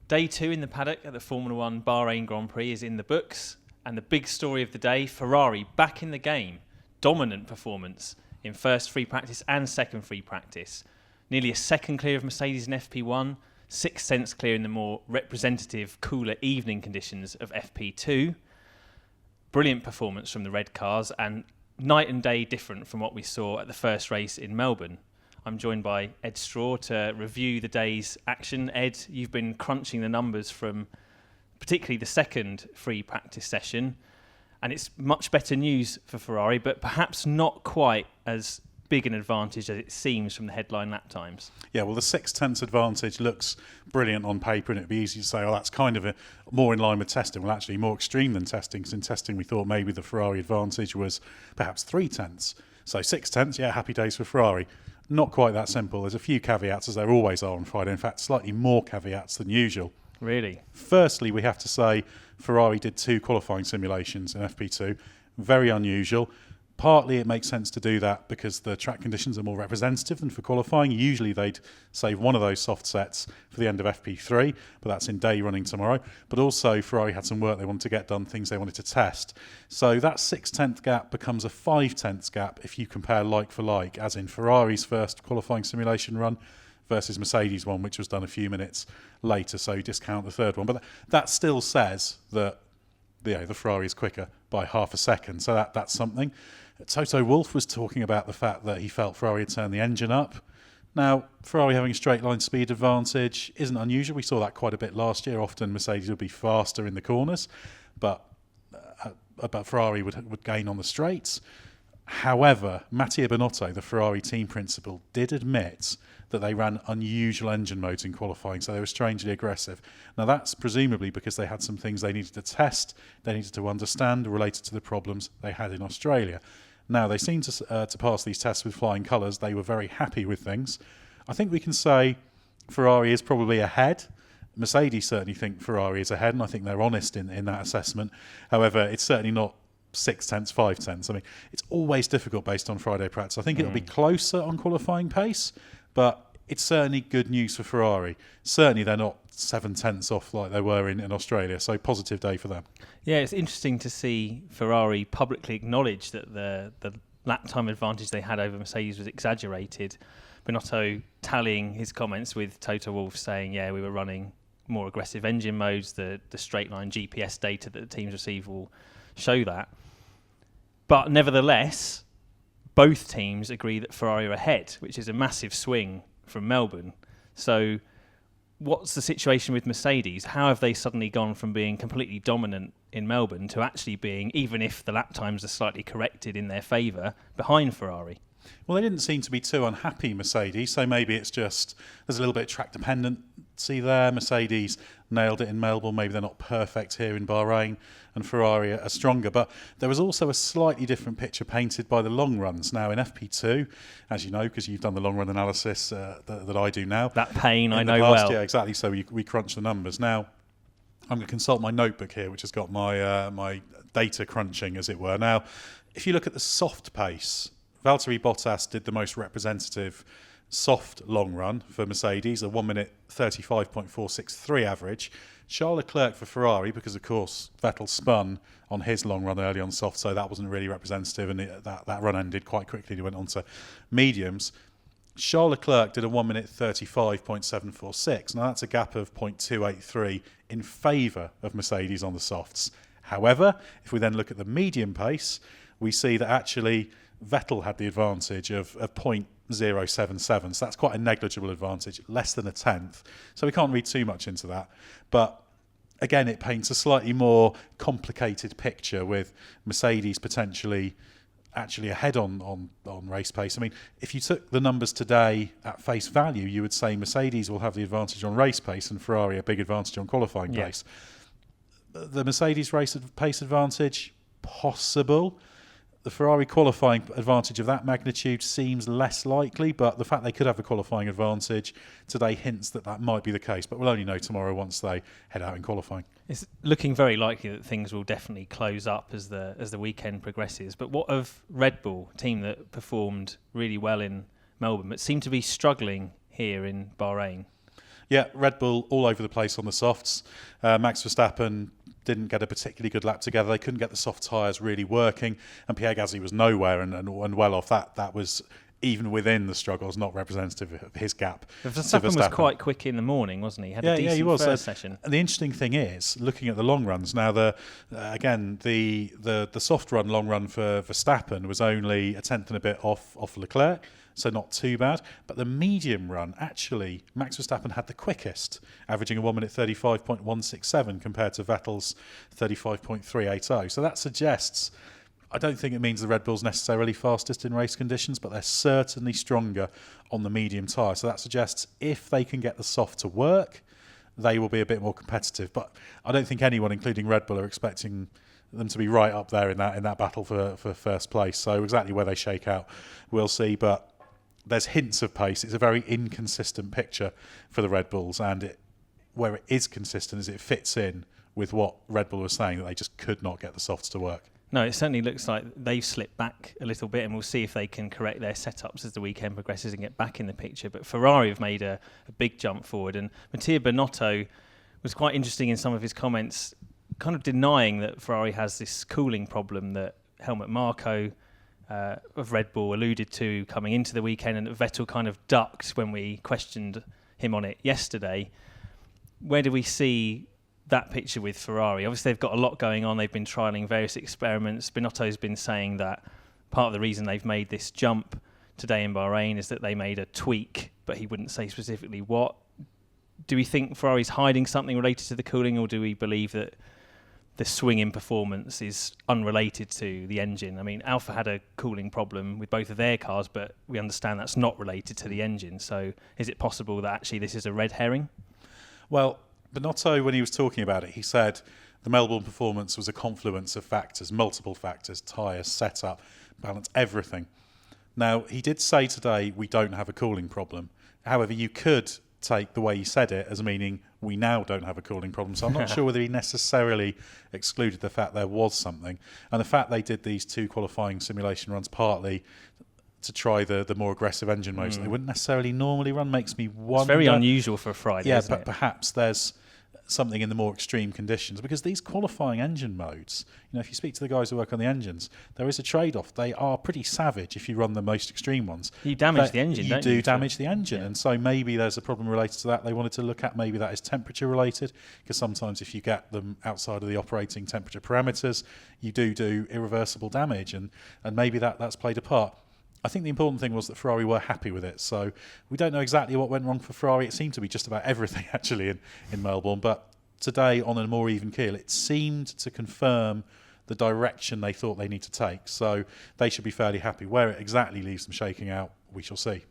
Day 2 in the paddock at the Formula 1 Bahrain Grand Prix is in the books, and the big story of the day, Ferrari back in the game. Dominant performance in first free practice and second free practice. Nearly a second clear of Mercedes in FP1, 6 tenths clear in the more representative, cooler evening conditions of FP2. Brilliant performance from the red cars, and night and day different from what we saw at the first race in Melbourne. I'm joined by Ed Straw to review the day's action. Ed, you've been crunching the numbers from particularly the second free practice session, and it's much better news for Ferrari, but perhaps not quite as big an advantage as it seems from the headline lap times. Yeah, well, the 6 tenths advantage looks brilliant on paper, and it'd be easy to say, oh, that's kind of more in line with testing. Well, actually, more extreme than testing, because in testing we thought maybe the Ferrari advantage was perhaps 3 tenths. So 6 tenths, yeah, happy days for Ferrari. Not quite that simple. There's a few caveats, as there always are on Friday. In fact, slightly more caveats than usual. Really? Firstly, we have to say Ferrari did 2 qualifying simulations in FP2. Very unusual. Partly it makes sense to do that because the track conditions are more representative than for qualifying. Usually they'd save one of those soft sets for the end of FP3, but that's in day running tomorrow. But also Ferrari had some work they wanted to get done, things they wanted to test. So that 6 tenth gap becomes a 5 tenths gap if you compare like for like, as in Ferrari's first qualifying simulation run versus Mercedes one, which was done a few minutes later. So you discount the third one. But that still says that the Ferrari is quicker by half a second. So that's something. Toto Wolff was talking about the fact that he felt Ferrari had turned the engine up. Now, Ferrari having a straight line speed advantage isn't unusual. We saw that quite a bit last year. Often Mercedes would be faster in the corners, but Ferrari would gain on the straights. However, Mattia Binotto, the Ferrari team principal, did admit that they ran unusual engine modes in qualifying, so they were strangely aggressive. Now, that's presumably because they had some things they needed to test, they needed to understand related to the problems they had in Australia. Now, they seemed to pass these tests with flying colours. They were very happy with things. I think we can say Ferrari is probably ahead. Mercedes certainly think Ferrari is ahead, and I think they're honest in that assessment. However, it's certainly not 6 tenths, 5 tenths. I mean, it's always difficult based on Friday practice. I think it'll be closer on qualifying pace, but it's certainly good news for Ferrari. Certainly they're not 7 tenths off like they were in Australia, so positive day for them. Yeah, it's interesting to see Ferrari publicly acknowledge that the lap time advantage they had over Mercedes was exaggerated. Binotto tallying his comments with Toto Wolff saying, yeah, we were running more aggressive engine modes, the straight line GPS data that the teams receive will show that. But nevertheless, both teams agree that Ferrari are ahead, which is a massive swing from Melbourne. So what's the situation with Mercedes? How have they suddenly gone from being completely dominant in Melbourne to actually being, even if the lap times are slightly corrected in their favour, behind Ferrari? Well, they didn't seem to be too unhappy, Mercedes, so maybe it's just there's a little bit of track dependency there. Mercedes nailed it in Melbourne, maybe they're not perfect here in Bahrain, and Ferrari are stronger. But there was also a slightly different picture painted by the long runs. Now, in FP2, as you know, because you've done the long run analysis that I do now. That pain, I know past, well. Yeah, exactly, so we crunch the numbers. Now, I'm going to consult my notebook here, which has got my data crunching, as it were. Now, if you look at the soft pace, Valtteri Bottas did the most representative soft long run for Mercedes, a 1 minute 35.463 average. Charles Leclerc for Ferrari, because of course Vettel spun on his long run early on soft, so that wasn't really representative, and that run ended quite quickly. He went on to mediums. Charles Leclerc did a 1 minute 35.746. Now that's a gap of 0.283 in favour of Mercedes on the softs. However, if we then look at the medium pace, we see that actually Vettel had the advantage of 0.077, so that's quite a negligible advantage, less than a tenth. So we can't read too much into that. But again, it paints a slightly more complicated picture with Mercedes potentially actually ahead on race pace. I mean, if you took the numbers today at face value, you would say Mercedes will have the advantage on race pace and Ferrari a big advantage on qualifying pace. The Mercedes race pace advantage, possible. The Ferrari qualifying advantage of that magnitude seems less likely, but the fact they could have a qualifying advantage today hints that might be the case. But we'll only know tomorrow once they head out in qualifying. It's looking very likely that things will definitely close up as the weekend progresses. But what of Red Bull, a team that performed really well in Melbourne, but seemed to be struggling here in Bahrain? Yeah, Red Bull all over the place on the softs. Max Verstappen didn't get a particularly good lap together. They couldn't get the soft tyres really working, and Pierre Gasly was nowhere and well off. That was, even within the struggles, not representative of his gap. Verstappen was quite quick in the morning, wasn't he? Had a decent he was. first session. And the interesting thing is, looking at the long runs now, the soft run, long run for Verstappen was only a tenth and a bit off Leclerc, so not too bad. But the medium run, actually, Max Verstappen had the quickest, averaging a 1 minute 35.167 compared to Vettel's 35.380. So that suggests, I don't think it means the Red Bull's necessarily fastest in race conditions, but they're certainly stronger on the medium tyre. So that suggests if they can get the soft to work, they will be a bit more competitive. But I don't think anyone, including Red Bull, are expecting them to be right up there in that battle for first place. So exactly where they shake out, we'll see. But there's hints of pace. It's a very inconsistent picture for the Red Bulls, and where it is consistent is it fits in with what Red Bull was saying, that they just could not get the softs to work. No, it certainly looks like they've slipped back a little bit, and we'll see if they can correct their setups as the weekend progresses and get back in the picture. But Ferrari have made a big jump forward, and Mattia Binotto was quite interesting in some of his comments, kind of denying that Ferrari has this cooling problem that Helmut Marko of Red Bull alluded to coming into the weekend, and that Vettel kind of ducked when we questioned him on it yesterday. Where do we see that picture with Ferrari? Obviously, they've got a lot going on. They've been trialling various experiments. Binotto's been saying that part of the reason they've made this jump today in Bahrain is that they made a tweak, but he wouldn't say specifically what. Do we think Ferrari's hiding something related to the cooling, or do we believe that the swing in performance is unrelated to the engine? I mean, Alfa had a cooling problem with both of their cars, but we understand that's not related to the engine. So is it possible that actually this is a red herring? Well, Binotto, when he was talking about it, he said the Melbourne performance was a confluence of factors, multiple factors, tyres, setup, balance, everything. Now, he did say today we don't have a cooling problem. However, you could take the way he said it as meaning we now don't have a cooling problem. So I'm not sure whether he necessarily excluded the fact there was something. And the fact they did these 2 qualifying simulation runs partly to try the more aggressive engine modes that they wouldn't necessarily normally run makes me wonder. It's very unusual for a Friday, yeah, isn't but it? perhaps there's something in the more extreme conditions, because these qualifying engine modes, if you speak to the guys who work on the engines, there is a trade-off. They are pretty savage if you run the most extreme ones. You damage the engine, don't you? You do damage the engine, and so maybe there's a problem related to that. They wanted to look at maybe that is temperature related, because sometimes if you get them outside of the operating temperature parameters, you do irreversible damage, and maybe that's played a part. I think the important thing was that Ferrari were happy with it. So we don't know exactly what went wrong for Ferrari. It seemed to be just about everything, actually, in Melbourne. But today, on a more even keel, it seemed to confirm the direction they thought they need to take. So they should be fairly happy. Where it exactly leaves them shaking out, we shall see.